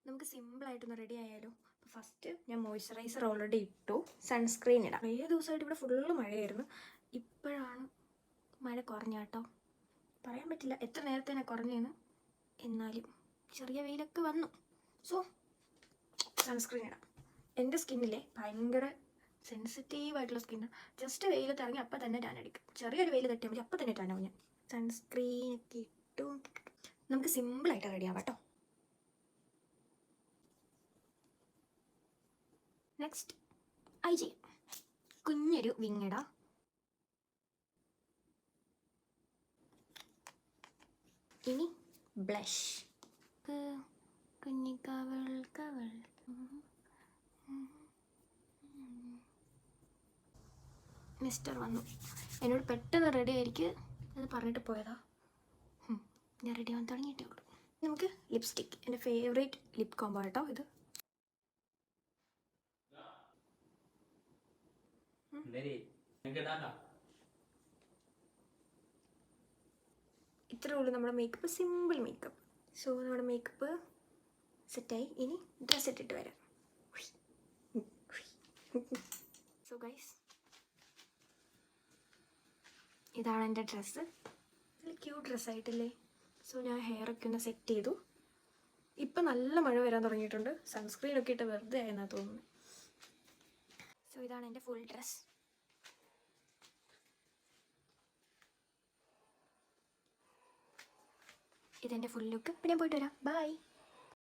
നമുക്ക് സിമ്പിളായിട്ടൊന്ന് റെഡി ആയാലോ. അപ്പോൾ ഫസ്റ്റ് ഞാൻ മോയ്സ്ചറൈസർ ഓൾറെഡി ഇട്ടു, സൺസ്ക്രീൻ ഇടാം. കുറേ ദിവസമായിട്ട് ഇവിടെ ഫുള്ള് മഴയായിരുന്നു. ഇപ്പോഴാണ് മഴ കുറഞ്ഞ കേട്ടോ. പറയാൻ പറ്റില്ല എത്ര നേരത്തേനെ കുറഞ്ഞേന്ന്, എന്നാലും ചെറിയ വെയിലൊക്കെ വന്നു. സോ സൺസ്ക്രീൻ ഇടാം. എൻ്റെ സ്കിന്നിലെ ഭയങ്കര സെൻസിറ്റീവായിട്ടുള്ള സ്കിന്നാണ്. ജസ്റ്റ് വെയിലത്ത് ഇറങ്ങി അപ്പം തന്നെ ടാൻ അടിക്കും. ചെറിയൊരു വെയിൽ തട്ടിയാൽ മതി, അപ്പം തന്നെ ടാനാവും ഞാൻ. സൺസ്ക്രീനൊക്കെ ഇട്ടു. നമുക്ക് സിമ്പിളായിട്ട് റെഡി ആവാം കേട്ടോ. നെക്സ്റ്റ് ഐ ചെയ്യാം. കുഞ്ഞൊരു വിങ്ങട, ഇനി ബ്ലഷ്. കുഞ്ഞിക്കവൾ കവൾ. മിസ്റ്റർ വന്നു, എന്നോട് പെട്ടെന്ന് റെഡി ആയിരിക്കും അത് പറഞ്ഞിട്ട് പോയതാ. ഞാൻ റെഡി ആവാൻ തുടങ്ങിയിട്ടേ ഉള്ളൂ. നമുക്ക് ലിപ്സ്റ്റിക്ക്, എൻ്റെ ഫേവറേറ്റ് ലിപ് കോംബോ കേട്ടോ ഇത്. ഇത്രേ ഉള്ളൂ നമ്മുടെ മേക്കപ്പ്, സിമ്പിൾ മേക്കപ്പ്. സോ നമ്മുടെ മേക്കപ്പ് സെറ്റായി. ഇനി ഡ്രസ്സ് ഇട്ടിട്ട് വരാം. സോ ഗൈസ്, ഇതാണ് എൻ്റെ ഡ്രസ്സ്. നല്ല ക്യൂട്ട് ഡ്രസ്സായിട്ടില്ലേ? സോ ഞാൻ ഹെയറൊക്കെ ഒന്ന് സെറ്റ് ചെയ്തു. ഇപ്പം നല്ല മഴ വരാൻ തുടങ്ങിയിട്ടുണ്ട്. സൺസ്ക്രീനൊക്കെ ഇട്ട് വെറുതെ ആയെന്നാണ് തോന്നുന്നത്. സോ ഇതാണ് എൻ്റെ ഫുൾ ഡ്രസ്സ്. ഇതെൻ്റെ ഫുൾ ലുക്ക്. പിന്നെ പോയിട്ട് വരാം. ബൈ.